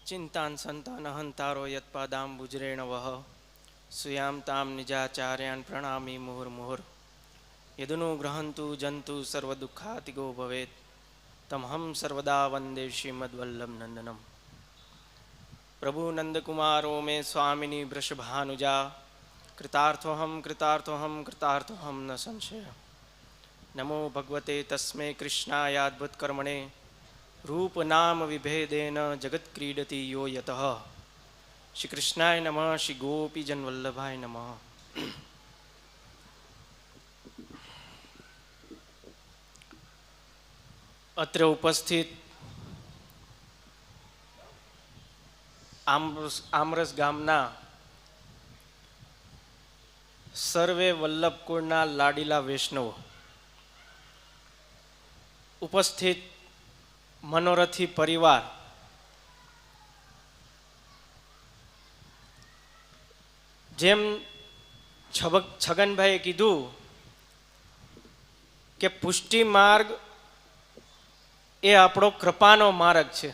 चिंतान संतान हंतारो यत्पादाम्बुजरेण वह सुयाम ताम निजाचार्यान् प्रणामी मुहुर्मुहुर् यदनुग्रहन्तु जंतु सर्वदुःखातिगो भवेत् तमहं सर्वदा वंदे श्रीमद्वल्लभ नंदनम। प्रभु नंदकुमारो मे स्वामिनी वृषभानुजा कृतार्थोहम कृतार्थोहम कृतार्थोहम न संशय। नमो भगवते तस्मै कृष्णायाद्भुतकर्मणे रूप नाम विभेदेन जगत क्रीडति यो यतः। श्री कृष्णाय नमः। श्री गोपीजन वल्लभाय नमः। अत्र उपस्थित आमरस गामना सर्वे वल्लभकुळना लाडीला वैष्णव, उपस्थित मनोरथी परिवार, जेम छगनभाई कीधु के पुष्टि मार्ग ए आपणो कृपानो मार्ग छे।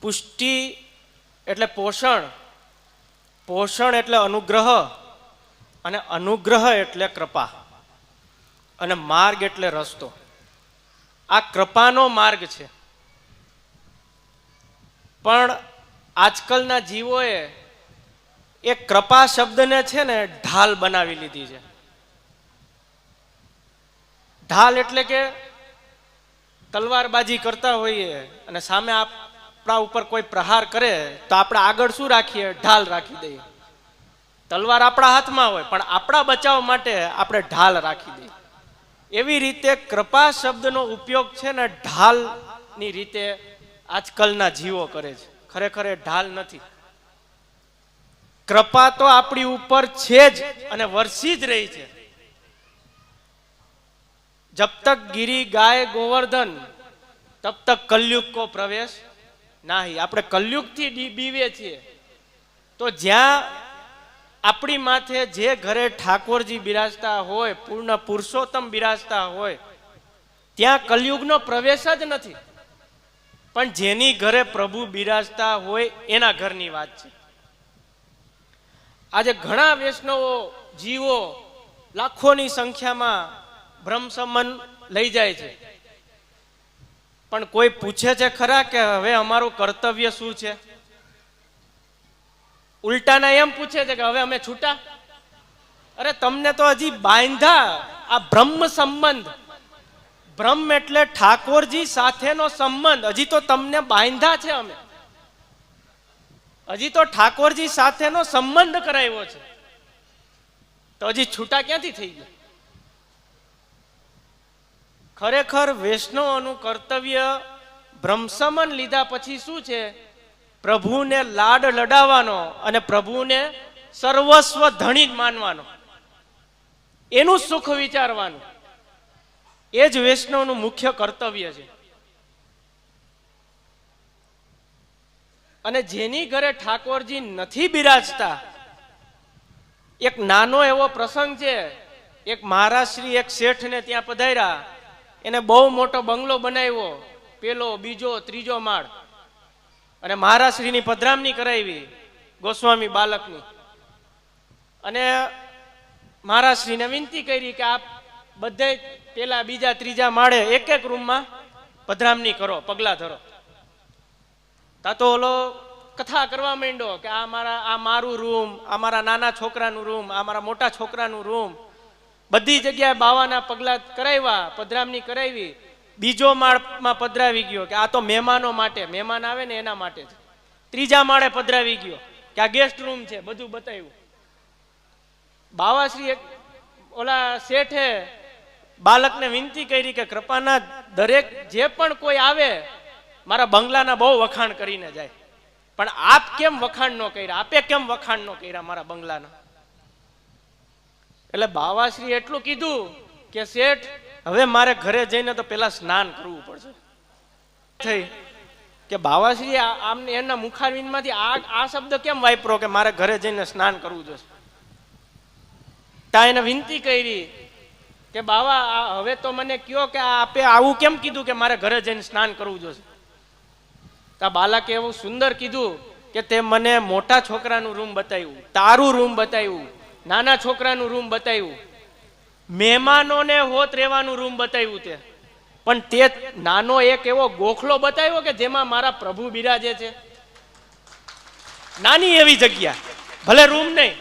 पुष्टि एटले पोषण, पोषण एटले अनुग्रह, अने अनुग्रह एटले कृपा, अने मार्ग एटले रस्तो। आ कृपानो मार्ग छे। पण आजकलना जीवोए एक कृपा शब्द ने छे ने ढाल बनावी लीधी छे। ढाल एटले के तलवारबाजी करता होईए अने सामे आपणा उपर कोई प्रहार करे तो आपणे आगळ शुं राखीए? ढाल राखी दઈએ। तलवार आपणा हाथमां होय पण आपणा बचाव माटे आपणे ढाल राखी दઈએ। एवी रीते कृपा शब्दनो उपयोग छे ने ढालनी रीते आजकलना जीवो करे छे। खरेखर ए ढाल नथी। कृपा तो आपणी उपर छे ज अने वरसी ज रही छे। जब तक गिरी गाय गोवर्धन तब तक कलयुग को प्रवेश नहीं। आपणे कलयुग थी बीवे छीए तो ज्यां आपणी माथे जे घरे ठाकोरजी बिराजता होय, पूर्ण पुरुषोत्तम बिराजता होय, त्यां कलयुगनो प्रवेश ज नथी। पण जेनी घरे प्रभु बिराजता होय एना घरनी वात छे। आजे घणा वैष्णवो जीवो लाखोनी संख्यामां ब्रह्मसमन लई जाय छे, पण कोई पूछे छे खरा के हवे अमारुं कर्तव्य शुं छे? उल्टाना एम पूछे छे के हवे अमे छूटा? अरे तमने तो हजी बांधा आ ब्रह्म संबंध। ब्रह्म एटले ठाकोरजी साथेनो संबंध। हजी तो तमने बांधा छे अमे। हजी तो ठाकोरजी साथेनो संबंध कराव्यो छे तो हजी छूटा क्यांथी थई गया? खरेखर वैष्णवोनुं कर्तव्य ब्रह्मसमन लीधा पछी शुं छे? प्रभुने लाड लडावानो अने प्रभुने सर्वस्व धणी मानवानो, एनुं सुख विचारवानुं। ए ज वैष्णवनुं मुख्य कर्तव्य छे। अने जेनी घरे ठाकोरजी नथी बिराजता, एक नानो एवो प्रसंग छे। एक महाराजश्री एक शेठ ने त्यां पधार्या। एने बहु मोटो बंगलो बनाव्यो, पेलो बीजो त्रीजो माळ, अने महाराजश्रीनी पधरामणी करावी गोस्वामी बालकनी। अने महाराजश्रीने विनती करी कि आप बधाय पेला बीजा त्रीजा माळे एक एक रूम में पधरामणी करो, पगला धरो। ता तो ओलो कथा करवा मांड्यो कि आ मारू रूम, आ मारा नाना छोकरानुं रूम, आ मारा मोटा छोकरानुं रूम। बधी जग्याए बावाना पगला कराव्या, पधरामणी करावी। बीजो माळमां पधरावी गयो कि आ तो मेहमानो माटे, मेहमान आवे ने एना माटे छे। त्रीजा माळे पधरावी गयो कि आ गेस्ट रूम छे, बधुं बताव्युं। बावाश्री एक ओला शेठे बालकने विनती करी कि कृपाना दरेक जे पण कोई आवे मारा बंगलाना बहु वखाण करीने जाय, पण आप केम वखाण नो कर्या? आपे केम वखाण नो कर्या मारा बंगलाना? એટલે બાવાશ્રી એટલું કીધું કે શેઠ હવે મારે ઘરે જઈને તો પેલા સ્નાન કરવું પડશે થઈ કે બાવાશ્રી આમને એના મુખારવિંદમાંથી આ શબ્દ કેમ વાપરો કે મારે ઘરે જઈને સ્નાન કરવું જોઈએ? તા એને વિનંતી કરી કે બાવા હવે તો મને કયો કે આપે આવું કેમ કીધું કે મારે ઘરે જઈને સ્નાન કરવું જોઈએ? તો આ બાળકે એવું સુંદર કીધું કે તે મને મોટા છોકરાનું રૂમ બતાવ્યું, તારું રૂમ બતાવ્યું, નાના છોકરાનું રૂમ બતાવ્યું, મહેમાનોને હોત રહેવાનું રૂમ બતાવ્યું તે, પણ તે નાનો એક એવો ગોખલો બતાવ્યો કે જેમાં મારા પ્રભુ બિરાજે છે. નાની એવી જગ્યા, ભલે રૂમ નહીં,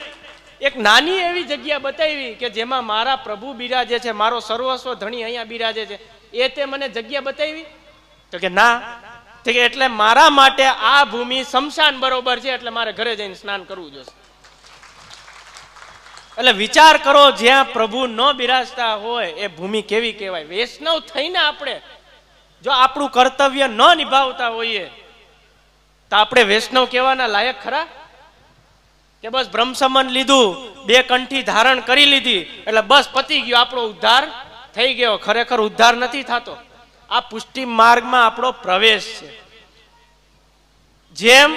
એક નાની એવી જગ્યા બતાવી કે જેમાં મારા પ્રભુ બિરાજે છે, મારો સર્વસ્વ ધણી અહીંયા બિરાજે છે, એ તે મને જગ્યા બતાવી? તો કે ના, એટલે મારા માટે આ ભૂમિ શમશાન બરોબર છે, એટલે મારે ઘરે જઈને સ્નાન કરવું જોશે. એટલે વિચાર કરો, જ્યાં પ્રભુ ન બિરાજતા હોય એ ભૂમિ કેવી કહેવાય. વૈષ્ણવ થઈને આપણે જો આપણું કર્તવ્ય ન નિભાવતા હોઈએ તો આપણે વૈષ્ણવ કહેવાના લાયક ખરા? કે બસ બ્રહ્મસમન લીધું, બે કંઠી ધારણ કરી લીધી એટલે બસ પતી ગયો, આપણો ઉદ્ધાર થઈ ગયો. ખરેખર ઉદ્ધાર નથી થતો. આ પુષ્ટિ માર્ગમાં આપણો પ્રવેશ છે. જેમ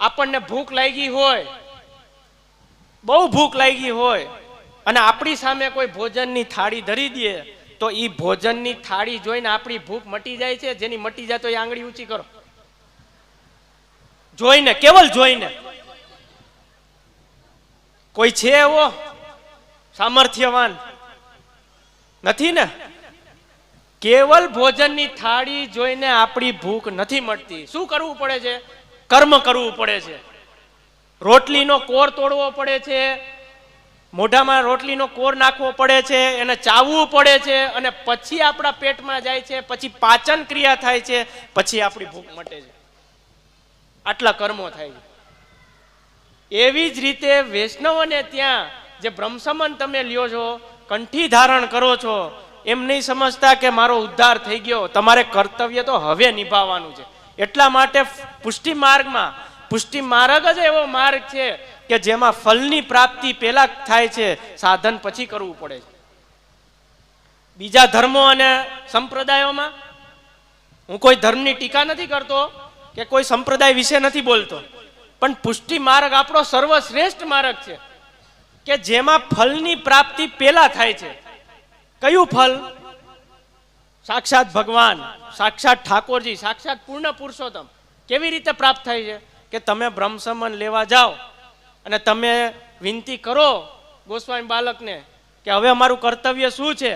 આપણને ભૂખ લાગી હોય, બહુ ભૂખ લાગી હોય, અને આપણી સામે કોઈ ભોજનની થાળી ધરી દે તો એ ભોજનની થાળી જોઈને આપણી ભૂખ મટી જાય છે. જેની મટી જાય તો એ આંગળી ઊંચી કરો, જોઈને, કેવલ જોઈને. કોઈ છે એવો સામર્થ્યવાન? નથી ને. કેવલ ભોજનની થાળી જોઈને આપણી ભૂખ નથી મટતી. શું કરવું પડે છે? કર્મ કરવું પડે છે. રોટલીનો કોર તોડવો પડે છે, મોઢામાં રોટલીનો કોર નાખવો પડે છે, એને ચાવવું પડે છે, અને પછી આપણા પેટમાં જાય છે, પછી પાચન ક્રિયા થાય છે, પછી આપણી ભૂખ મટે છે. આટલા કર્મો થાય છે. એવી જ રીતે વૈષ્ણવોને ત્યાં જે બ્રહ્મસમન તમે લ્યો છો, કંઠી ધારણ કરો છો, એમ નહીં સમજતા કે મારો ઉદ્ધાર થઈ ગયો. તમારે કર્તવ્ય તો હવે નિભાવવાનું છે. એટલા માટે પુષ્ટિ માર્ગમાં, પુષ્ટિ માર્ગ જ એવો માર્ગ છે કે જેમાં ફલની પ્રાપ્તિ પહેલા થાય છે, સાધન પછી કરવું પડે છે. બીજા ધર્મો અને સંપ્રદાયોમાં, હું કોઈ ધર્મની ટીકા નથી કરતો કે કોઈ સંપ્રદાય વિશે નથી બોલતો, પણ પુષ્ટિ માર્ગ આપણો સર્વશ્રેષ્ઠ માર્ગ છે કે જેમાં ફલની પ્રાપ્તિ પહેલા થાય છે. કયું ફલ? સાક્ષાત ભગવાન, સાક્ષાત ઠાકોરજી, સાક્ષાત પૂર્ણ પુરુષોત્તમ. કેવી રીતે પ્રાપ્ત થાય છે? કે તમે બ્રહ્મસમન લેવા જાઓ અને તમે વિનંતી કરો ગોસ્વામી બાલકને કે હવે અમારું કર્તવ્ય શું છે,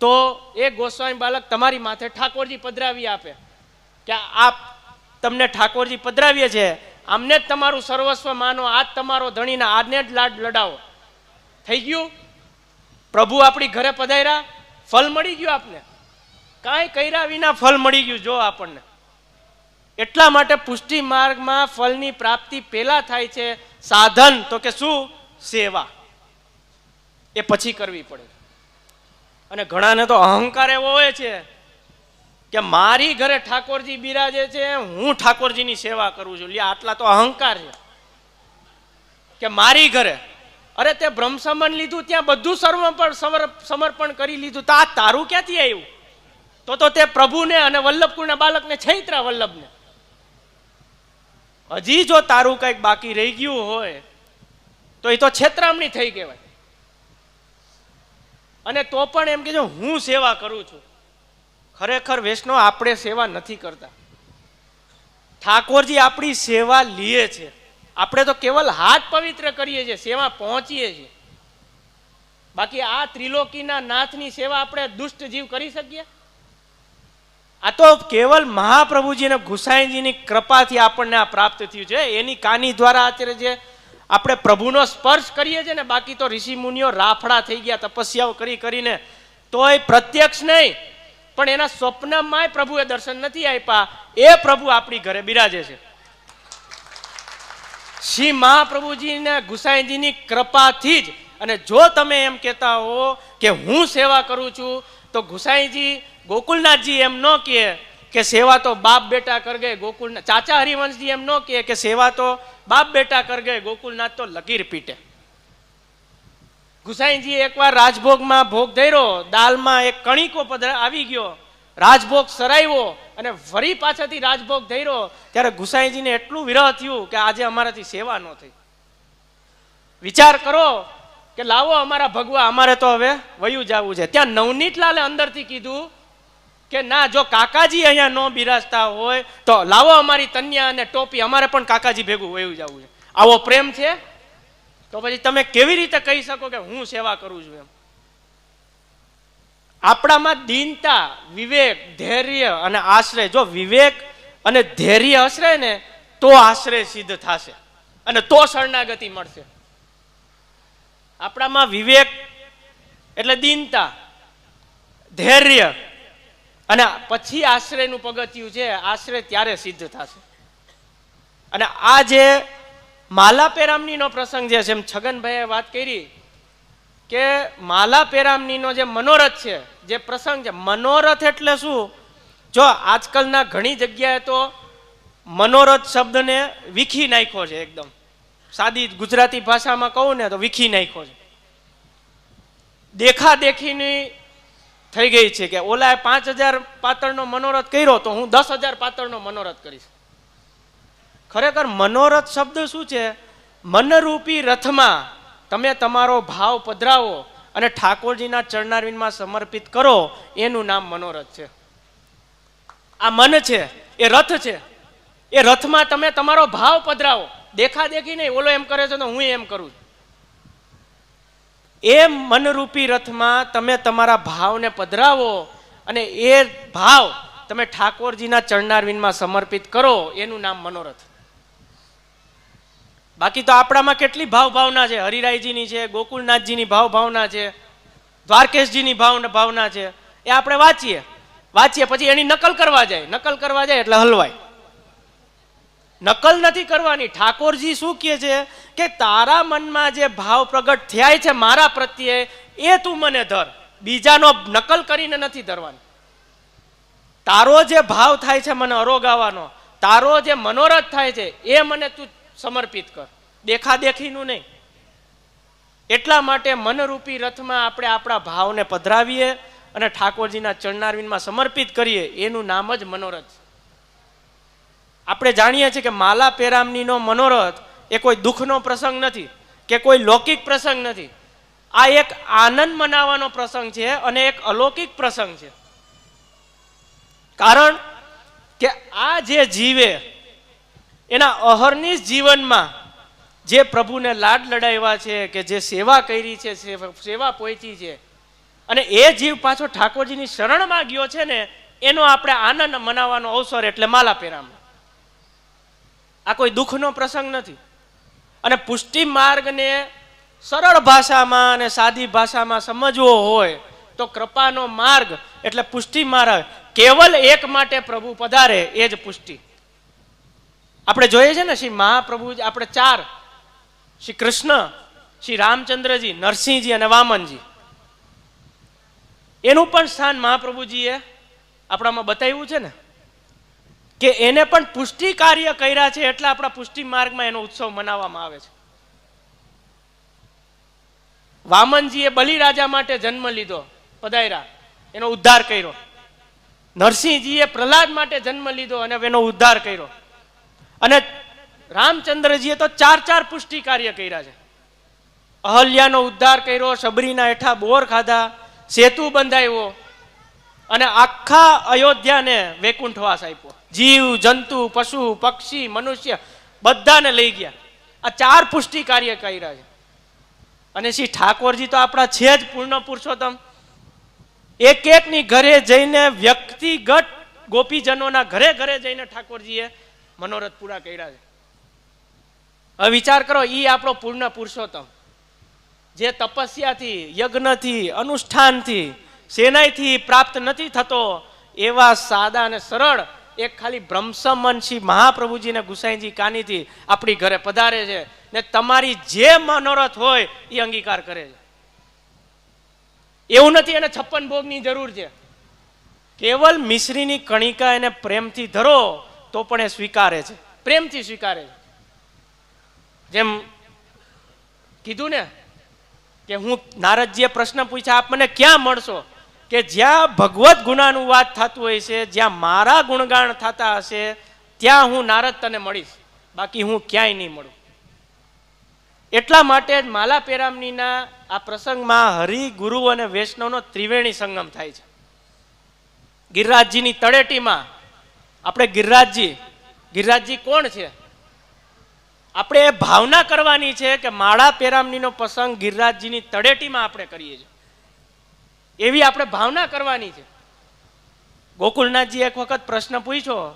તો એ ગોસ્વામી બાલક તમારી માથે ઠાકોરજી પધરાવી આપે કે આપ તમને ઠાકોરજી પધરાવીએ છે, આમને જ તમારું સર્વસ્વ માનો, આ જ તમારો ધણીને આને જ લાડ લડાવો. થઈ ગયું. પ્રભુ આપણી ઘરે પધાર્યા, ફલ મળી ગયું. આપને કાંઈ કર્યા વિના ફલ મળી ગયું જો આપણને. એટલા માટે પુષ્ટિ માર્ગમાં ફલની પ્રાપ્તિ પહેલા થાય છે. સાધન તો કે શું? સેવા. એ પછી કરવી પડે. અને ઘણાને તો અહંકાર એવો હોય છે કે મારી ઘરે ઠાકોરજી બિરાજે છે, હું ઠાકોરજીની સેવા કરું છું. લ્યા, આટલા તો અહંકાર છે કે મારી ઘરે. અરે તે બ્રહ્મસમન લીધું, ત્યાં બધું સમર્પણ કરી લીધું, તો આ તારું ક્યાંથી આવ્યું? તો તે પ્રભુને અને વલ્લભકુળના બાલકને છૈત્રા વલ્લભને. હજી જો તારું કંઈક બાકી રહી ગયું હોય તો એ તો છેતરામણી થઈ કહેવાય. અને તો પણ એમ કે જો હું સેવા કરું છું. ખરેખર વૈષ્ણવ આપણે સેવા નથી કરતા. ઠાકોરજી આપણી સેવા લીએ છે. આપણે તો કેવલ હાથ પવિત્ર કરીએ છીએ, સેવા પહોંચીએ છીએ. બાકી આ ત્રિલોકીના નાથની સેવા આપણે દુષ્ટ જીવ કરી શકીએ? આ તો કેવલ મહાપ્રભુજી અને ગુસાઈજીની કૃપાથી આપણને આ પ્રાપ્ત થયું છે. એની કાની દ્વારા અત્યારે જે આપણે પ્રભુનો સ્પર્શ કરીએ છીએ ને, બાકી તો ઋષિ મુનિઓ રાફડા થઈ ગયા તપસ્યાઓ કરીને, તોય પ્રત્યક્ષ નહીં પણ એના સ્વપ્નમાં પ્રભુએ દર્શન નથી આપ્યા. એ પ્રભુ આપણી ઘરે બિરાજે છે. શ્રી મહાપ્રભુજી ને ગુસાઈજીની કૃપાથી જ. અને જો તમે એમ કહેતા હો કે હું સેવા કરું છું, તો ગુસાઈજી ગોકુલનાથજી એમ ન કે સેવા તો બાપ બેટા કર ગયે ગોકુલનાથ. ચાચા હરિવંશજી એમ ન કે સેવા તો બાપ બેટા કર ગયે ગોકુલનાથ તો લકીર પીટે. ગુસાઈજી એકવાર રાજભોગમાં ભોગ ધર્યો, દાલમાં એક કણીકો આવી ગયો, રાજભોગ સરાવ્યો અને ફરી પાછળથી રાજભોગ ધર્યો, ત્યારે ગુસાઈજીને એટલું વિરહ થયું કે આજે અમારાથી સેવા ન થઈ. વિચાર કરો કે લાવો અમારા ભગવા, અમારે તો હવે વયું જવું છે. ત્યાં નવનીતલાલે અંદરથી કીધું કે ના, જો કાકાજી અહીંયા ન બિરાજતા હોય તો લાવો અમારી તન્યા અને ટોપી, અમારે પણ કાકાજી ભેગું વયું જવું છે. આવો પ્રેમ છે? તો પછી તમે કેવી રીતે કહી શકો કે હું સેવા કરું છું એમ? આપણામાં દીનતા, વિવેક, ધૈર્ય અને આશ્રય, જો વિવેક અને ધૈર્ય હશે ને તો આશ્રય સિદ્ધ થશે અને તો શરણાગતિ મળશે. આપણામાં વિવેક એટલે દીનતા, ધૈર્ય અને પછી આશ્રયનું પગથિયું છે. આશ્રય ત્યારે સિદ્ધ થશે. અને આ જે માલા પેરામણીનો પ્રસંગ છે, જેમ છગનભાઈએ વાત કરી કે માલા પેરામણીનો જે મનોરથ છે, જે પ્રસંગ છે, મનોરથ એટલે શું? જો આજકાલના ઘણી જગ્યાએ તો મનોરથ શબ્દને વિખી નાખ્યો છે. એકદમ સાદી ગુજરાતી ભાષામાં કહું ને તો વિખી નાખ્યો છે. દેખાદેખીની થઈ ગઈ છે કે ઓલાએ 5000 પાતળનો મનોરથ કર્યો તો હું 10,000 પાતળનો મનોરથ કરીશ. ખરેખર મનોરથ શબ્દ શું છે? મનરૂપી રથમાં તમે તમારો ભાવ પધરાવો અને ઠાકોરજીના ચરણારવિંદમાં સમર્પિત કરો, એનું નામ મનોરથ છે. આ મન છે, એ રથ છે. એ રથમાં તમે તમારો ભાવ પધરાવો, દેખાદેખી નહીં, ઓલો એમ કરે છે તો હું એમ કરું. એ મનરૂપી રથમાં તમે તમારા ભાવને પધરાવો અને એ ભાવ તમે ઠાકોરજીના ચરણારવિંદમાં સમર્પિત કરો, એનું નામ મનોરથ. બાકી તો આપણામાં કેટલી ભાવના છે. હરિરાયજીની છે, ગોકુળનાથજીની ભાવના છે, દ્વારકેશજીની ભાવના છે. એ આપણે વાંચીએ પછી એની નકલ કરવા જાય એટલે હલવાય. નકલ નથી કરવાની. ઠાકોરજી શું કહે છે કે તારા મનમાં જે ભાવ પ્રગટ થયા છે મારા પ્રત્યે, એ તું મને ધર, બીજાનો નકલ કરીને નથી ધરવાની. તારો જે ભાવ થાય છે મને અરોગાવાનો, તારો જે મનોરથ થાય છે એ મને તું સમર્પિત કર, દેખાદેખીનું નહીં. એટલા માટે મનરૂપી રથમાં આપણે આપણા ભાવને પધરાવીએ અને ઠાકોરજીના ચરણારવિંદમાં સમર્પિત કરીએ, એનું નામ જ મનોરથ. આપણે જાણીએ છીએ કે માલા પેરામણીનો મનોરથ એ કોઈ દુઃખનો પ્રસંગ નથી કે કોઈ લૌકિક પ્રસંગ નથી. આ એક આનંદ મનાવવાનો પ્રસંગ છે અને એક અલૌકિક પ્રસંગ છે. કારણ કે આ જે જીવે એના અહર્નિશ જીવનમાં જે પ્રભુને લાડ લડાવ્યા છે, કે જે સેવા કરી છે, સેવા પહોંચી છે, અને એ જીવ પાછો ઠાકોરજીની શરણમાં ગયો છે ને, એનો આપણે આનંદ મનાવવાનો અવસર એટલે માલા પેરામણી. આ કોઈ દુઃખનો પ્રસંગ નથી. અને પુષ્ટિ માર્ગને સરળ ભાષામાં અને સાદી ભાષામાં સમજવો હોય તો કૃપાનો માર્ગ એટલે પુષ્ટિ માર્ગ. કેવલ એક માટે પ્રભુ પધારે એ જ પુષ્ટિ. આપણે જોઈએ છે ને શ્રી મહાપ્રભુ, આપણે 4, શ્રી કૃષ્ણ, શ્રી રામચંદ્રજી, નરસિંહજી અને વામનજી, એનું પણ સ્થાન મહાપ્રભુજીએ આપણામાં બતાવ્યું છે ને, કે એને પણ પુષ્ટિ કાર્ય કર્યા છે એટલે આપણા પુષ્ટિ માર્ગમાં એનો ઉત્સવ મનાવવામાં આવે છે. વામનજીએ બલિરાજા માટે જન્મ લીધો, પધાર્યા, એનો ઉદ્ધાર કર્યો. નરસિંહજીએ પ્રહલાદ માટે જન્મ લીધો અને એનો ઉદ્ધાર કર્યો. અને રામચંદ્રજીએ તો 4 પુષ્ટિ કાર્ય કર્યા છે. અહલ્યાનો ઉદ્ધાર કર્યો, શબરીના હેઠા બોર ખાધા, સેતુ બંધાવ્યો અને આખા અયોધ્યાને વૈકુંઠવાસ આપ્યો. જીવ, જંતુ, પશુ, પક્ષી, મનુષ્ય બધાને લઈ ગયા. આ 4 પુષ્ટિ કાર્ય કર્યા છે. અને શ્રી ઠાકોરજી તો આપણા છે જ પૂર્ણ પુરુષોત્તમ. એકની ઘરે જઈને, વ્યક્તિગત ગોપીજનોના ઘરે જઈને ઠાકોરજીએ મનોરથ પૂરા કર્યા છે. હવે વિચાર કરો, ઈ આપણો પૂર્ણ પુરુષોત્તમ જે તપસ્યાથી, યજ્ઞથી, અનુષ્ઠાનથી, સેનાઈથી પ્રાપ્ત નથી થતો, એવા સાદા અને સરળ એક ખાલી બ્રહ્મસમન શ્રી મહાપ્રભુજી ને ગુસાઈજી કાનીથી આપણી ઘરે પધારે છે ને તમારી જે મનોરથ હોય એ અંગીકાર કરે છે. એવું નથી એને 56 ભોગની જરૂર છે. કેવલ મિશ્રીની કણિકા એને પ્રેમથી ધરો તો પણ એ સ્વીકારે છે, પ્રેમથી સ્વીકારે છે. જેમ કીધું ને કે હું, નારદજીએ પ્રશ્ન પૂછ્યા, આપ મને ક્યાં મળશો? કે જ્યાં ભગવત ગુણાનું વાત થતું હોય છે, જ્યાં મારા ગુણગાન થતા હશે, ત્યાં હું નારદ તને મળીશ, બાકી હું ક્યાંય નહીં મળું. એટલા માટે જ માલા પેરામણીના આ પ્રસંગમાં હરિ, ગુરુ અને વૈષ્ણવનો ત્રિવેણી સંગમ થાય છે. ગિરિરાજજીની તળેટીમાં આપણે ગિરિરાજજી કોણ છે? આપણે એ ભાવના કરવાની છે કે માળા પેરામણીનો પ્રસંગ ગિરિરાજજીની તળેટીમાં આપણે કરીએ છીએ, એવી આપણે ભાવના કરવાની છે. ગોકુળનાથજી એક વખત પ્રશ્ન પૂછ્યો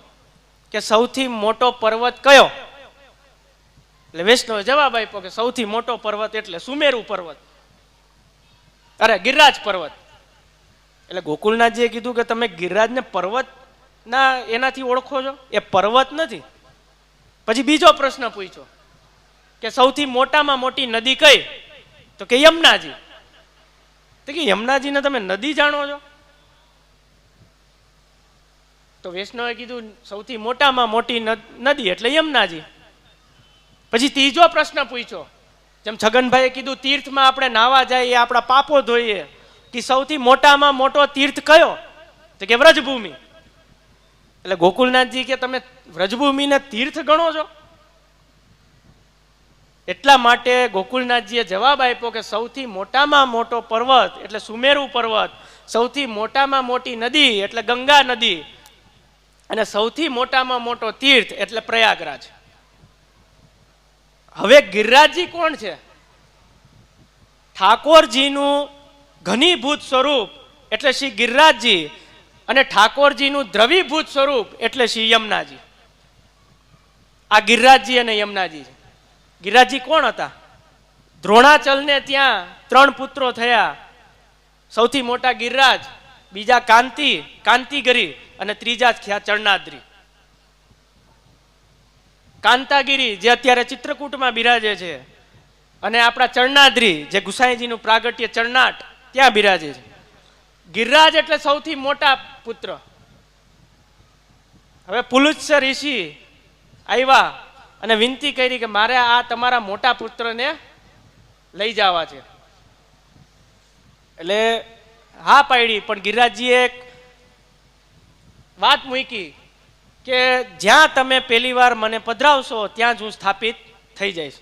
કે સૌથી મોટો પર્વત કયો? એટલે વૈષ્ણવે જવાબ આપ્યો કે સૌથી મોટો પર્વત એટલે સુમેરુ પર્વત, અરે ગિરિરાજ પર્વત. એટલે ગોકુળનાથજીએ કીધું કે તમે ગિરિરાજને પર્વત ના એનાથી ઓળખો છો? એ પર્વત નથી. પછી બીજો પ્રશ્ન પૂછ્યો કે સૌથી મોટામાં મોટી નદી કઈ? તો કે યમુનાજી. તો કે યમુનાજીને તમે નદી જાણો છો? તો વૈષ્ણવે કીધું સૌથી મોટામાં મોટી નદી એટલે યમુનાજી. પછી ત્રીજો પ્રશ્ન પૂછ્યો, જેમ છગનભાઈએ કીધું તીર્થમાં આપણે નાવા જઈએ, આપણા પાપો ધોઈએ, કે સૌથી મોટામાં મોટો તીર્થ કયો? તો કે વ્રજભૂમિ. એટલે ગોકુળનાથજી કે તમે વ્રજભૂમિને તીર્થ ગણો છો? એટલા માટે ગોકુળનાથજીએ જવાબ આપ્યો કે સૌથી મોટામાં મોટો પર્વત એટલે સુમેરુ પર્વત, સૌથી મોટામાં મોટી નદી એટલે ગંગા નદી, અને સૌથી મોટામાં મોટો તીર્થ એટલે પ્રયાગરાજ. હવે ગિરિરાજજી કોણ છે? ઠાકોરજીનું ઘનીભૂત સ્વરૂપ એટલે શ્રી ગિરિરાજજી, અને ઠાકોરજીનું દ્રવીભૂત સ્વરૂપ એટલે શ્રી યમુનાજી. આ ગિરિરાજજી અને યમુનાજી છે. ગિરિરાજજી કોણ હતા? દ્રોણાચલને ત્યાં 3 પુત્રો થયા. સૌથી મોટા ગિરિરાજ, બીજા કાંતિગિરી, અને ત્રીજા થયા ચરણાદ્રી. કાંતાગીરી જે અત્યારે ચિત્રકૂટમાં બિરાજે છે, અને આપણા ચરણાદ્રી જે ગુસાઈજીનું પ્રાગટ્ય ચરણાટ ત્યાં બિરાજે છે. ગિરિરાજ એટલે સૌથી મોટા પુત્ર. હવે પુલુત્સ ઋષિ આવ્યા અને વિનંતી કરી કે મારે આ તમારા મોટા પુત્રને લઈ જવા છે. એટલે હા પાડી, પણ ગિરિરાજજીએ એક વાત મૂકી કે જ્યાં તમે પહેલી વાર મને પધરાવશો ત્યાં જ હું સ્થાપિત થઈ જઈશ.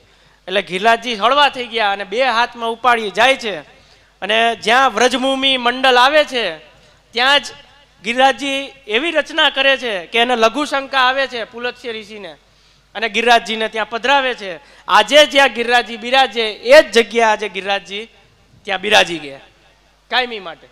એટલે ગિરિરાજજી હળવા થઈ ગયા અને 2 હાથમાં ઉપાડી જાય છે, અને જ્યાં વ્રજભૂમિ મંડળ આવે છે ત્યાં જ ગિરિરાજજી એવી રચના કરે છે કે એને લઘુશંકા આવે છે પુલત્સ્ય ઋષિને, અને ગિરિરાજજીને ત્યાં પધરાવે છે. આજે જ્યાં ગિરિરાજજી બિરાજે એ જ જગ્યા આજે ગિરિરાજજી ત્યાં બિરાજી ગયા કાયમી માટે.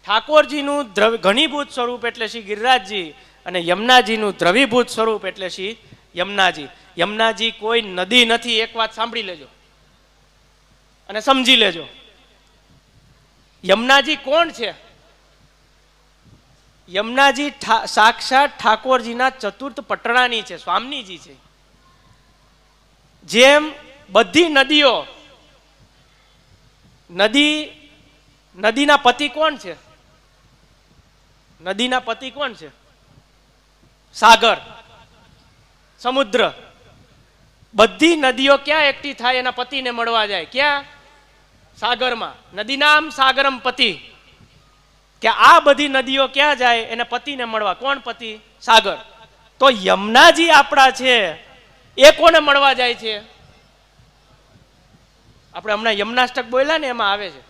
ઠાકોરજીનું ઘનીભૂત સ્વરૂપ એટલે શ્રી ગિરિરાજજી, અને યમુનાજીનું દ્રવીભૂત સ્વરૂપ એટલે શ્રી યમુનાજી. યમુનાજી કોઈ નદી નથી, એક વાત સાંભળી લેજો અને સમજી લેજો. યમુનાજી કોણ છે? યમુનાજી સાક્ષાત ઠાકોરજીના ચતુર્થ પટરાણી છે, સ્વામીજી છે. જેમ બધી નદીના પતિ કોણ છે? નદીના પતિ કોણ છે? સાગર, સમુદ્ર. બધી નદીઓ ક્યાં એકઠી થાય એના પતિને મળવા જાય? ક્યાં? સાગરમાં. નદી નામ સાગરમ પતિ. કે આ બધી નદીઓ ક્યાં જાય? એને પતિને મળવા. કોણ પતિ? સાગર. તો યમુનાજી આપણા છે એ કોને મળવા જાય છે? આપણે હમણાં યમુનાષ્ટક બોલ્યા ને એમાં આવે છે.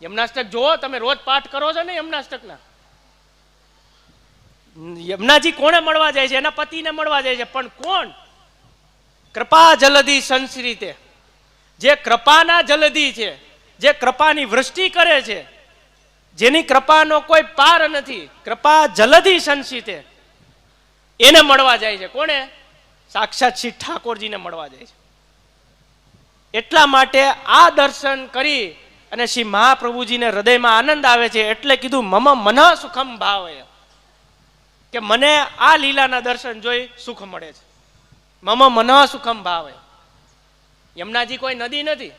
યમુનાષ્ટક જોવો તમે, રોજ પાઠ કરો છો ને યમુનાષ્ટકના. યમુનાજી કોને મળવા જાય છે? એના પતિને મળવા જાય છે. પણ કોણ? કૃપા જલધિ સંશ્રિતે. જે કૃપાના જલધિ છે, જે કૃપાની વૃષ્ટિ કરે છે, જેની કૃપાનો કોઈ પાર નથી, કૃપા જલધિ સંશ્રિતે, એને મળવા જાય છે. કોને? સાક્ષાત શ્રી ઠાકોરજીને મળવા જાય છે. એટલા માટે આ દર્શન કરી અને શ્રી મહાપ્રભુજીને હૃદયમાં આનંદ આવે છે. એટલે કીધું મમ મન સુખમ ભાવય, કે મને આ લીલાના દર્શન જોઈ સુખ મળે છે. મમ મન સુખમ ભાવય. યમુનાજી કોઈ નદી નથી,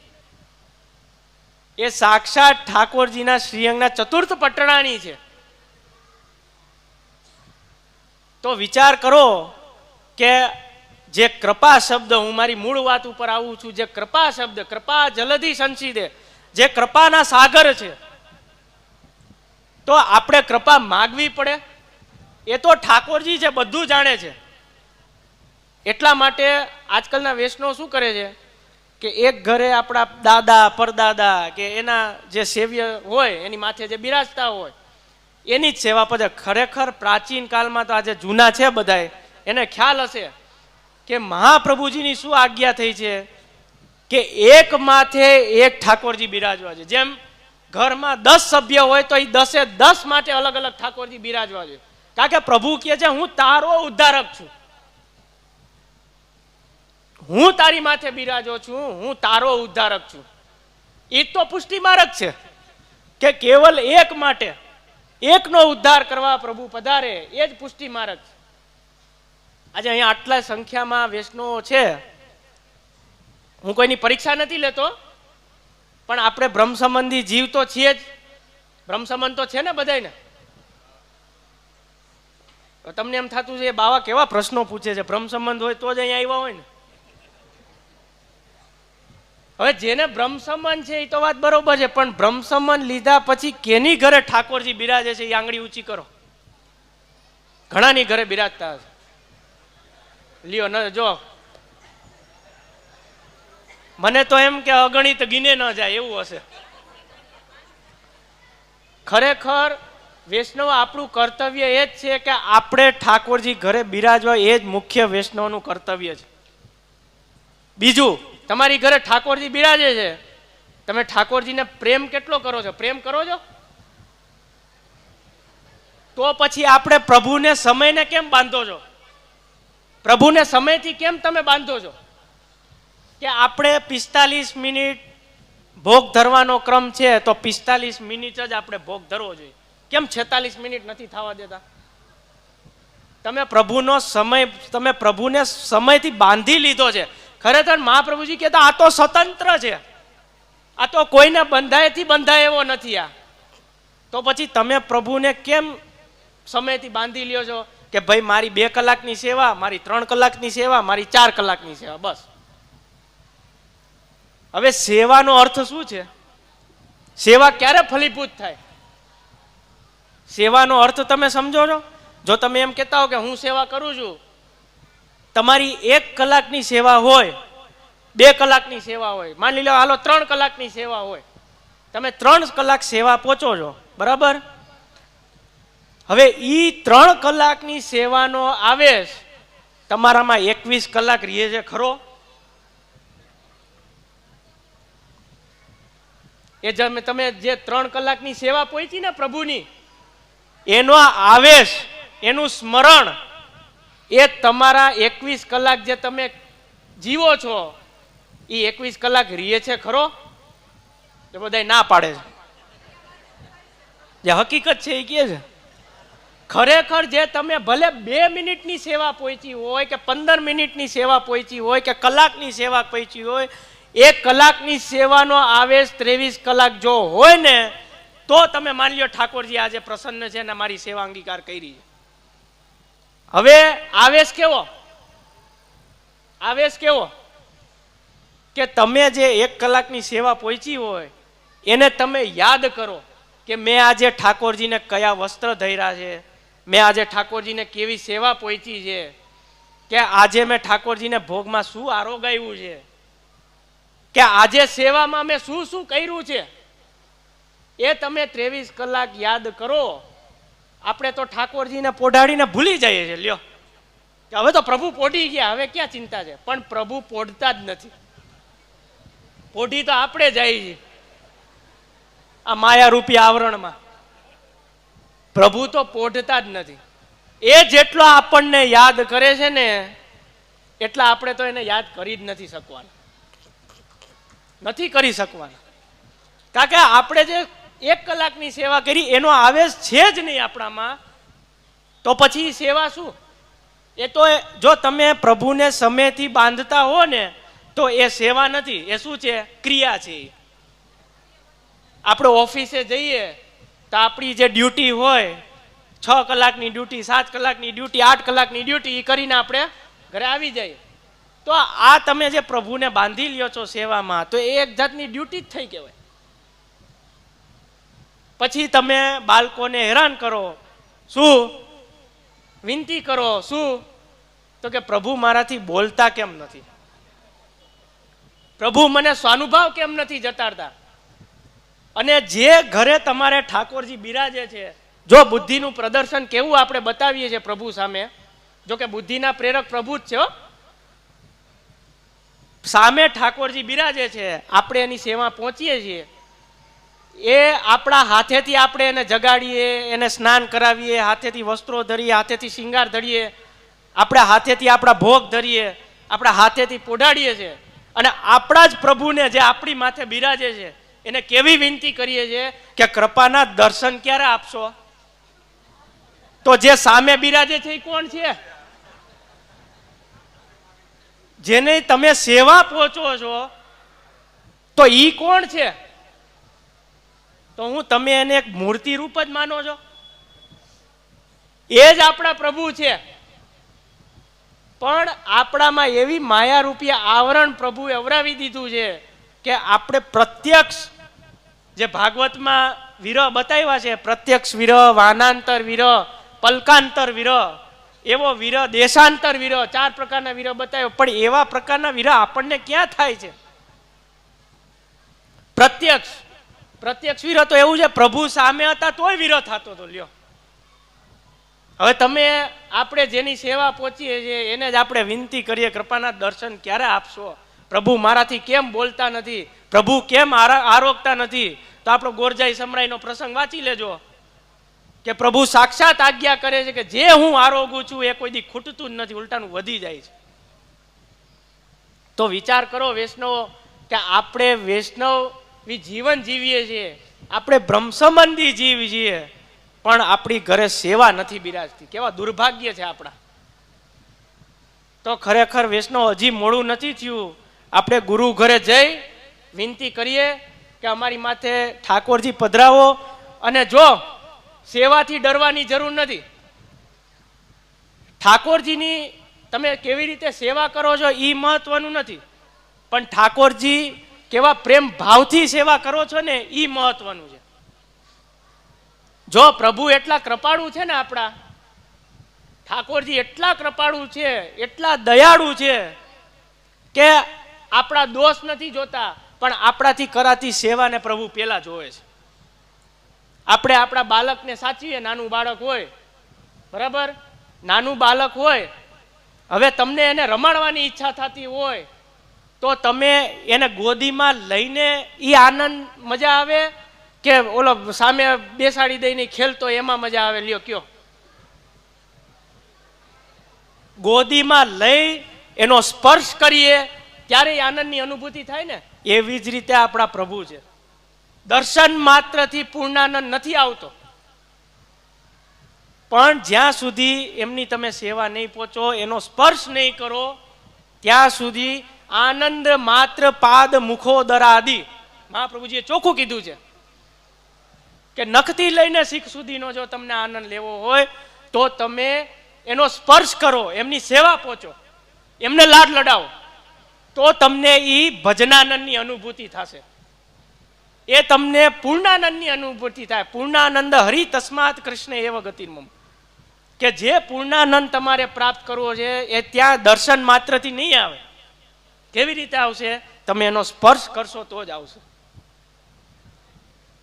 એ સાક્ષાત ઠાકોરજીના શ્રીઅંગના ચતુર્થ પટરાણી છે. તો વિચાર કરો કે જે કૃપા શબ્દ, હું મારી મૂળ વાત ઉપર આવું છું, જે કૃપા શબ્દ, કૃપા જલધિ સંસિદે, જે કૃપાના સાગર છે, તો આપણે કૃપા માગવી પડે? એ તો ઠાકોરજી છે, બધું જાણે છે. એટલા માટે આજકાલના વૈષ્ણવ શું કરે છે કે એક ઘરે આપણા દાદા પરદાદા કે એના જે સેવ્ય હોય એની માથે જે બિરાજતા હોય એની જ સેવા પધે. ખરેખર પ્રાચીન કાળમાં તો આજે જૂના છે બધાય, એને ખ્યાલ હશે કે મહાપ્રભુજીની શું આજ્ઞા થઈ છે કે એક માથે એક ઠાકોરજી બિરાજવા છે. જેમ ઘરમાં 10 સભ્ય હોય તો એ 10 માટે અલગ અલગ ઠાકોરજી બિરાજવા છે. કારણ કે પ્રભુ કહે છે હું તારો ઉદ્ધારક છું, હું તારી માથે બિરાજો છું, હું તારો ઉદ્ધારક છું. એ તો પુષ્ટિ માર્ગ છે કે કેવલ એક માટે એકનો ઉદ્ધાર કરવા પ્રભુ પધારે, એ જ પુષ્ટિ માર્ગ છે. આજે અહીંયા આટલા સંખ્યામાં વૈષ્ણવો છે, હું કોઈની પરીક્ષા નથી લેતો, પણ આપણે બ્રહ્મ સંબંધી જીવ તો છીએ જ. બ્રહ્મ સંબંધ તો છે ને બધાને. તમને એમ થતું છે બાવા કેવા પ્રશ્નો પૂછે છે, બ્રહ્મ સંબંધ હોય તો જ અહીંયા આવ્યા હોય ને. હવે જેને બ્રહ્મ સંબંધ છે એ તો વાત બરોબર છે, પણ બ્રહ્મ સંબંધ લીધા પછી કેની ઘરે ઠાકોરજી બિરાજે છે એ આંગળી ઊંચી કરો. ઘણાની ઘરે બિરાજતા હશે. લ્યો ન જો, મને તો એમ કે અગણિત ગીને ન જાય એવું હશે. ખરેખર વૈષ્ણવ આપણું કર્તવ્ય એ જ છે કે આપણે ઠાકોરજી ઘરે બિરાજવા, એ જ મુખ્ય વૈષ્ણવનું કર્તવ્ય છે. બીજું, તમારી ઘરે ઠાકોરજી બિરાજે છે, તમે ઠાકોરજીને પ્રેમ કેટલો કરો છો? પ્રેમ કરો છો તો પછી આપણે પ્રભુને સમયને કેમ બાંધો છો? પ્રભુને સમયથી કેમ તમે બાંધો છો? કે આપણે 45 મિનિટ ભોગ ધરવાનો ક્રમ છે તો 45 મિનિટ જ આપણે ભોગ ધરવો જોઈએ. કેમ 46 મિનિટ નથી થવા દેતા? તમે પ્રભુને સમયથી બાંધી લીધો છે. ખરેખર મહાપ્રભુજી કહેતા આ તો સ્વતંત્ર છે, આ તો કોઈને બંધાયથી બંધાય એવો નથી. આ તો પછી તમે પ્રભુને કેમ સમયથી બાંધી લ્યો છો કે ભાઈ મારી 2 કલાકની સેવા, મારી 3 કલાકની સેવા, મારી 4 કલાકની સેવા, બસ. હવે સેવાનો અર્થ શું છે? સેવા ક્યારે ફલીભૂત થાય? સેવાનો અર્થ તમે સમજો છો? જો તમે એમ કહેતા હો કે હું સેવા કરું છું, તમારી 1 કલાકની સેવા હોય, 2 કલાકની સેવા હોય, માની લો હાલો 3 કલાકની સેવા હોય, તમે 3 કલાક સેવા પહોંચો છો, બરાબર? હવે ઈ 3 કલાકની સેવાનો આવેશ તમારામાં 21 કલાક રહે છે ખરો? એ તમે જે 3 કલાકની સેવા પહોંચી ને પ્રભુની, એનો આવેશ, એનું સ્મરણ, એ તમારા 21 કલાક જે તમે જીવો છો એ 21 કલાક રીએ છે ખરો? તો બધા ના પાડે છે. જે હકીકત છે એ કહે છે ખરેખર જે તમે ભલે 2 મિનિટની સેવા પહોંચી હોય કે 15 મિનિટની સેવા પહોંચી હોય કે કલાકની સેવા પહોંચી હોય, 1 કલાકની સેવાનો આવેશ 23 કલાક જો હોય ને તો તમે માની લો ઠાકોરજી આજે પ્રસન્ન છે ને મારી સેવા અંગીકાર કરી છે. હવે આવેશ કેવો? આવેશ કેવો કે તમે જે 1 કલાકની સેવા પહોંચી હોય એને તમે યાદ કરો કે મેં આજે ઠાકોરજીને કયા વસ્ત્ર ધર્યા છે, મેં આજે ઠાકોરજીને કેવી સેવા પહોંચી છે, કે આજે મેં ઠાકોરજીને ભોગમાં શું આરોગાવ્યું છે, કે આજે સેવામાં મેં શું શું કર્યું છે, એ તમે 23 કલાક યાદ કરો. આપણે તો ઠાકોરજીને પોઢાડીને ભૂલી જઈએ છીએ. લ્યો કે હવે તો પ્રભુ પોઢી ગયા, હવે ક્યાં ચિંતા છે? પણ પ્રભુ પોઢતા જ નથી. પોઢી તો આપણે જાય છે આ માયારૂપી આવરણમાં. પ્રભુ તો પોઢતા જ નથી. એ જેટલો આપણને યાદ કરે છે ને એટલા આપણે તો એને યાદ કરી જ નથી શકવાના. નથી કરી શકવાના. કારણ કે આપણે જે 1 કલાકની સેવા કરી એનો આવેશ છે જ નહીં આપણામાં, તો પછી સેવા શું? એ તો જો તમે પ્રભુને સમયથી બાંધતા હો ને તો એ સેવા નથી, એ શું છે? ક્રિયા છે. આપણે ઓફિસે જઈએ તો આપણી જે ડ્યુટી હોય 6 કલાકની ડ્યુટી, 7 કલાકની ડ્યુટી, 8 કલાકની ડ્યુટી, એ કરીને આપણે ઘરે આવી જઈએ. તો આ તમે જે પ્રભુને બાંધી લ્યો છો સેવામાં, તો એ એક જાતની ડ્યુટી જ થઈ કહેવાય. પછી તમે બાળકોને હેરાન કરો, શું વિનંતી કરો? શું? તો કે પ્રભુ મારાથી બોલતા કેમ નથી? પ્રભુ મને સ્વાનુભાવ કેમ નથી જતાડતા? અને જે ઘરે તમારે ઠાકોરજી બિરાજે છે જો બુદ્ધિનું પ્રદર્શન કેવું આપણે બતાવીએ છીએ પ્રભુ સામે, જો કે બુદ્ધિના પ્રેરક પ્રભુ જ છે હો. સામે ઠાકોરજી બિરાજે છે, આપણે એની સેવા પહોંચીએ છીએ, એ આપણા હાથેથી આપણે એને જગાડીએ, એને સ્નાન કરાવીએ, હાથેથી વસ્ત્રો ધરીએ, હાથેથી શિંગાર ધરીએ, આપણે હાથેથી આપણા ભોગ ધરીએ, આપણા હાથેથી પોઢાડીએ છીએ, અને આપણા જ પ્રભુને જે આપણી માથે બિરાજે છે એને કેવી વિનંતી કરીએ છીએ કે કૃપાના દર્શન ક્યારે આપશો? તો જે સામે બિરાજે છે એ કોણ છે? જેને તમે સેવા પહોંચો છો, તો ઈ કોણ છે? તો હું તમે એને એક મૂર્તિ રૂપ જ માનો છો? એ જ આપણા પ્રભુ છે. પણ આપણામાં એવી માયા રૂપી આવરણ પ્રભુએ અવરાવી દીધું છે કે આપણે પ્રત્યક્ષ જે ભાગવતમાં વિરહ બતાવ્યા છે, પ્રત્યક્ષ વિરહ, વાનાંતર વિરહ, પલકાંતર વિરહ, એવો વિરહ, દેશાંતર વિરહ, 4 પ્રકારના વિરહ બતાવ્યો. પણ એવા પ્રકારના વિરહ આપણને ક્યાં થાય છે? પ્રત્યક્ષ વિરહ તો એવું છે, પ્રભુ સામે હતા તોય વિરહ થતો તો. લ્યો, હવે તમે આપણે જેની સેવા પહોંચીએ છીએ એને જ આપણે વિનંતી કરીએ, કૃપાના દર્શન ક્યારે આપશો? પ્રભુ મારાથી કેમ બોલતા નથી? પ્રભુ કેમ આરોગતા નથી? તો આપણો ગોરજાઈ સમરાઈનો પ્રસંગ વાંચી લેજો કે પ્રભુ સાક્ષાત આજ્ઞા કરે છે કે જે હું આરોગું છું એ કોઈ દી ખૂટતું જ નથી, ઉલટાનું વધી જાય છે. તો વિચાર કરો વૈષ્ણવો કે આપણે વૈષ્ણવી જીવન જીવીએ છીએ, આપણે બ્રહ્મસંબંધી જીવ છીએ, પણ આપણી ઘરે સેવા નથી બિરાજતી. કેવા દુર્ભાગ્ય છે આપણા. તો ખરેખર વૈષ્ણવ હજી મોડું નથી થયું, આપણે ગુરુ ઘરે જઈ વિનંતી કરીએ કે અમારી માથે ઠાકોરજી પધરાવો. અને જો સેવાથી ડરવાની જરૂર નથી, ઠાકોરજીની તમે કેવી રીતે સેવા કરો છો એ મહત્વનું નથી, પણ ઠાકોરજી કેવા પ્રેમ ભાવથી સેવા કરો છો ને એ મહત્વનું છે. જો પ્રભુ એટલા કૃપાળુ છે ને, આપણા ઠાકોરજી એટલા કૃપાળુ છે, એટલા દયાળુ છે કે આપણા દોષ નથી જોતા, પણ આપણાથી કરાતી સેવાને પ્રભુ પેલા જોવે છે. આપણે આપણા બાળકને સાચવીએ, નાનું બાળક હોય, બરાબર, નાનું બાળક હોય, હવે તમને એને રમાડવાની ઈચ્છા થતી હોય તો તમે એને ગોદીમાં લઈને એ આનંદ મજા આવે કે ઓલો સામે બેસાડી દઈને ખેલતો એમાં મજા આવે? લ્યો કયો. ગોદીમાં લઈ એનો સ્પર્શ કરીએ ત્યારે આનંદની અનુભૂતિ થાય ને. એવી જ રીતે આપણા પ્રભુ છે. દર્શન માત્રથી પૂર્ણાનંદ નથી આવતો, પણ જ્યાં સુધી એમની તમે સેવા નહીં પહોંચો, એનો સ્પર્શ નહીં કરો, ત્યાં સુધી આનંદ માત્ર પાદ મુખોદરાદિ. મહાપ્રભુજીએ ચોખ્ખું કીધું છે કે નખથી લઈને શીખ સુધીનો જો તમને આનંદ લેવો હોય તો તમે એનો સ્પર્શ કરો, એમની સેવા પહોંચો, એમને લાડ લડાવો, તો તમને એ ભજનાનંદની અનુભૂતિ થશે. એ તમને પૂર્ણાનંદની અનુભૂતિ થાય. પૂર્ણાનંદ હરિ તસ્માત કૃષ્ણ એવ ગતિર્મમ. કે જે પૂર્ણાનંદ તમારે પ્રાપ્ત કરવો છે એ ત્યાં દર્શન માત્રથી નહીં આવે. કેવી રીતે આવશે? તમે એનો સ્પર્શ કરશો તો જ આવશે.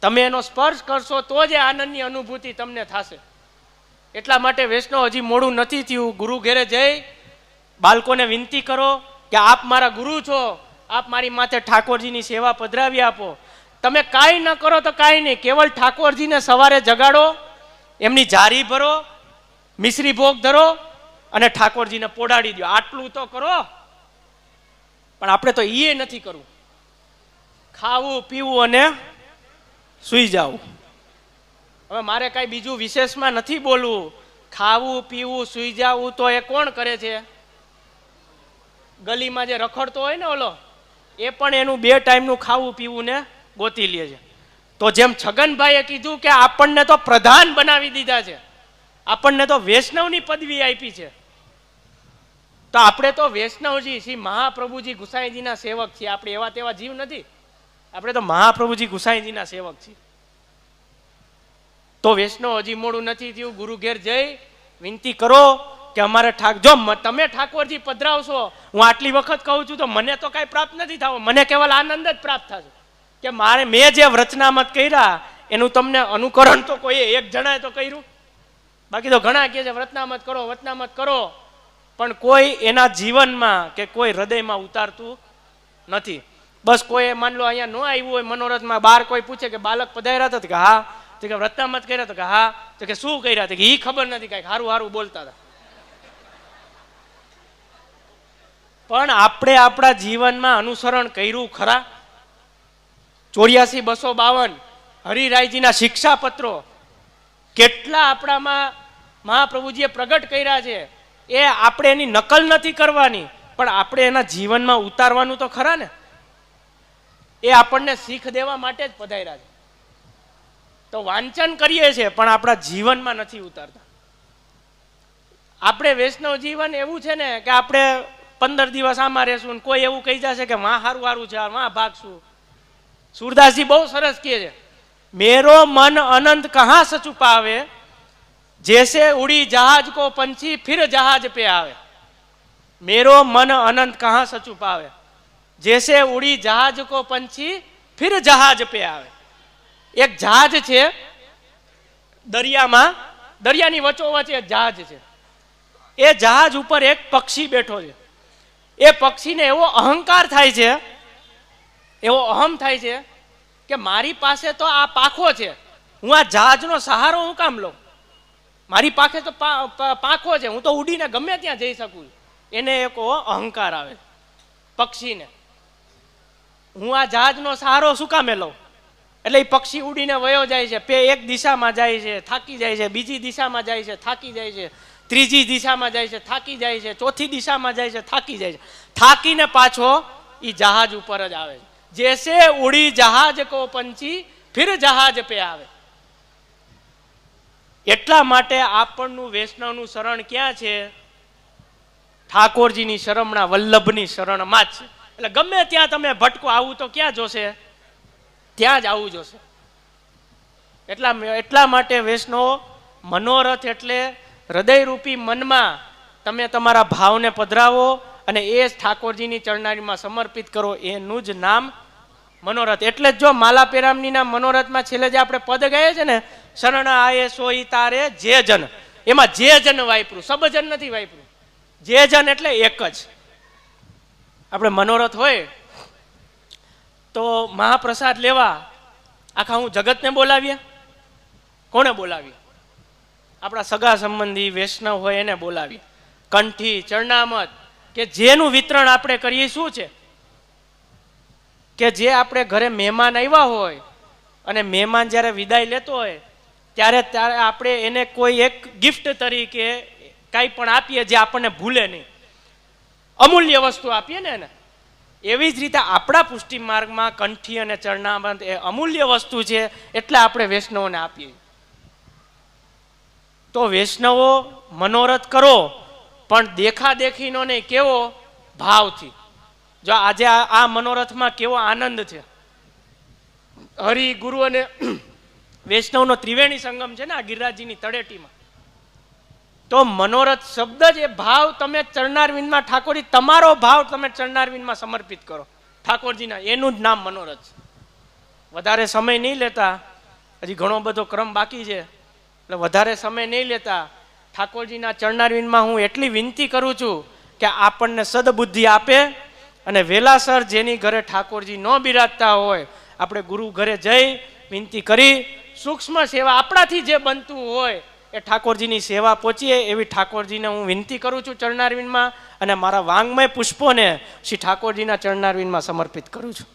તમે એનો સ્પર્શ કરશો તો જ આનંદની અનુભૂતિ તમને થશે. એટલા માટે વૈષ્ણવ હજી મોડું નથી થયું, ગુરુ ઘેરે જઈ બાળકોને વિનંતી કરો કે આપ મારા ગુરુ છો, આપ મારી માથે ઠાકોરજીની સેવા પધરાવી આપો. તમે કાંઈ ન કરો તો કાંઈ નહીં, કેવલ ઠાકોરજીને સવારે જગાડો, એમની જારી ભરો, મિશ્રી ભોગ ધરો અને ઠાકોરજીને પોડાડી દો. આટલું તો કરો. પણ આપણે તો એ નથી કરવું. ખાવું, પીવું અને સુઈ જાવું. હવે મારે કાંઈ બીજું વિશેષમાં નથી બોલવું. ખાવું, પીવું, સુઈ જાવું તો એ કોણ કરે છે? ગલીમાં જે રખડતો હોય ને ઓલો, એ પણ એનું 2 ટાઈમનું ખાવું પીવું ને ગોતી લે છે. તો જેમ છગનભાઈએ કીધું કે આપણને તો પ્રધાન બનાવી દીધા છે, આપણને તો વૈષ્ણવની પદવી આપી છે, તો આપણે તો વૈષ્ણવજી શ્રી મહાપ્રભુજી ગુસાઈજીના સેવક છીએ. આપણે એવા તેવા જીવ નથી, આપણે તો મહાપ્રભુજી ગુસાઈજીના સેવક છીએ. તો વૈષ્ણવ હજી મોડું નથી થયું, ગુરુ ઘેર જઈ વિનંતી કરો કે અમારે જો તમે ઠાકોરજી પધરાવશો, હું આટલી વખત કહું છું, તો મને તો કાંઈ પ્રાપ્ત નથી થવું. મને કેવલ આનંદ જ પ્રાપ્ત થશે કે મેં જે વ્રચનામત કર્યા એનું તમને અનુકરણ તો કોઈએ એક જણાએ તો કર્યું, બાકી તો ઘણા કહે છે વતનામત કરો વતનામત કરો, પણ કોઈ એના જીવનમાં કે કોઈ હૃદયમાં ઉતારતું નથી. બસ કોઈ માન લો અહીંયા ન આવ્યું હોય મનોરથમાં, બહાર કોઈ પૂછે કે બાલક પધાર્યા હતા કે હા, તો કે વતનામત કર્યા તો કે હા, તો કે શું કર્યા હતા કે એ ખબર નથી, કાંઈક હારું હારું બોલતા હતા. પણ આપણે આપણા જીવનમાં અનુસરણ કર્યું ખરા? 84-252 હરિરાયજીના શિક્ષાપત્રો કેટલા આપણામાં મહાપ્રભુજીએ પ્રગટ કર્યા છે. એ આપણે એની નકલ નથી કરવાની, પણ આપણે એના જીવનમાં ઉતારવાનું તો ખરા ને. એ આપણને શીખ દેવા માટે જ પધાર્યા છે. તો વાંચન કરીએ છીએ પણ આપણા જીવનમાં નથી ઉતારતા. આપણે વૈષ્ણવ જીવન એવું છે ને કે આપણે 15 દિવસ આમાં રહેશું ને કોઈ એવું કહી જશે કે વાં હારું હારું છે વાં ભાગશું. સુરદાસજી બહુ સરસ કહે છે, મેરો મન અનંત કહા સચુપાવે, जैसे उड़ी जहाज को पंछी फिर जहाज पे आवे. मेरो मन अनंत कहाँ सचु पावे, जैसे उड़ी जहाज को पंछी फिर जहाज पे आवे. एक जहाज છે દરિયામાં, દરિયાની વચ્ચોવચ્ચ એક જહાજ છે. એ જહાજ ઉપર એક પક્ષી બેઠો છે. એ પક્ષીને એવો અહંકાર થાય છે, એવો અહમ થાય છે કે મારી પાસે તો આ પાંખો છે, હું આ જહાજનો સહારો હું કામ લઉં, મારી પાસે તો પાંખો છે, હું તો ઉડીને ગમે ત્યાં જઈ શકું. એને એક અહંકાર આવે પક્ષીને, હું આ જહાજનો સહારો શું કામે લઉં. એટલે એ પક્ષી ઉડીને વયો જાય છે. એક દિશામાં જાય છે થાકી જાય છે, બીજી દિશામાં જાય છે થાકી જાય છે, ત્રીજી દિશામાં જાય છે થાકી જાય છે, ચોથી દિશામાં જાય છે થાકી જાય છે. થાકીને પાછો એ જહાજ ઉપર જ આવે છે. જૈસે ઉડી જહાજ કો પંછી ફિર જહાજ પે આવે. એટલા માટે આપણનું વૈષ્ણવનું શરણ ક્યાં છે? ઠાકોરજીની શરણના વલ્લભની શરણમાં જ છે. એટલે ગમે ત્યાં તમે ભટકો, આવું તો ક્યાં જોશે? ત્યાં જ આવવું જોશે. એટલા માટે વૈષ્ણવ મનોરથ એટલે હૃદયરૂપી મનમાં તમે તમારા ભાવને પધરાવો અને એ જ ઠાકોરજીની ચરણારીમાં સમર્પિત કરો, એનું જ નામ મનોરથ. એટલે જ જો માલા પેરામણીના મનોરથમાં છેલ્લે જે આપણે પદ ગાઈએ છે ને, શરણ આયે સોઈ તારે જે જન, એમાં જે જન વાપરું, સબજન નથી વાપરું. જે જન એટલે એક જ. આપણે મનોરથ હોય તો મહાપ્રસાદ લેવા આખા હું જગતને બોલાવીએ? કોને બોલાવીએ? આપણા સગા સંબંધી વૈષ્ણવ હોય એને બોલાવીએ. કંઠી ચરણામત કે જેનું વિતરણ આપણે કરીએ શું છે કે જે આપણે ઘરે મહેમાન આવ્યા હોય અને મહેમાન જ્યારે વિદાય લેતો હોય ત્યારે આપણે એને કોઈ એક ગિફ્ટ તરીકે કાંઈ પણ આપીએ જે આપણને ભૂલે નહીં, અમૂલ્ય વસ્તુ આપીએ ને એને. એવી જ રીતે આપણા પુષ્ટિ માર્ગમાં કંઠી અને ચરણામત એ અમૂલ્ય વસ્તુ છે, એટલે આપણે વૈષ્ણવોને આપીએ. તો વૈષ્ણવો મનોરથ કરો, પણ દેખાદેખીનો નહીં, કેવો ભાવથી. જો આજે આ મનોરથમાં કેવો આનંદ છે. હરિ ગુરુ અને વૈષ્ણવનો ત્રિવેણી સંગમ છે ને આ ગિરિરાજજીની તળેટીમાં. તો મનોરથ શબ્દ જ એ ભાવ તમે ચરણારવિંદમાં ઠાકોરજી, તમારો ભાવ તમે ચરણારવિંદમાં સમર્પિત કરો ઠાકોરજીના, એનું જ નામ મનોરથ છે. વધારે સમય નહીં લેતા, હજી ઘણો બધો ક્રમ બાકી છે, એટલે વધારે સમય નહીં લેતા ઠાકોરજીના ચરણારવિંદમાં હું એટલી વિનંતી કરું છું કે આપણને સદબુદ્ધિ આપે અને વેલાસર જેની ઘરે ઠાકોરજી ન બિરાજતા હોય આપણે ગુરુ ઘરે જઈ વિનંતી કરી સૂક્ષ્મ સેવા આપણાથી જે બનતું હોય એ ઠાકોરજીની સેવા પહોંચીએ એવી ઠાકોરજીને હું વિનંતી કરું છું ચરણારવિંદમાં, અને મારા વાંગમય પુષ્પોને શ્રી ઠાકોરજીના ચરણારવિંદમાં સમર્પિત કરું છું.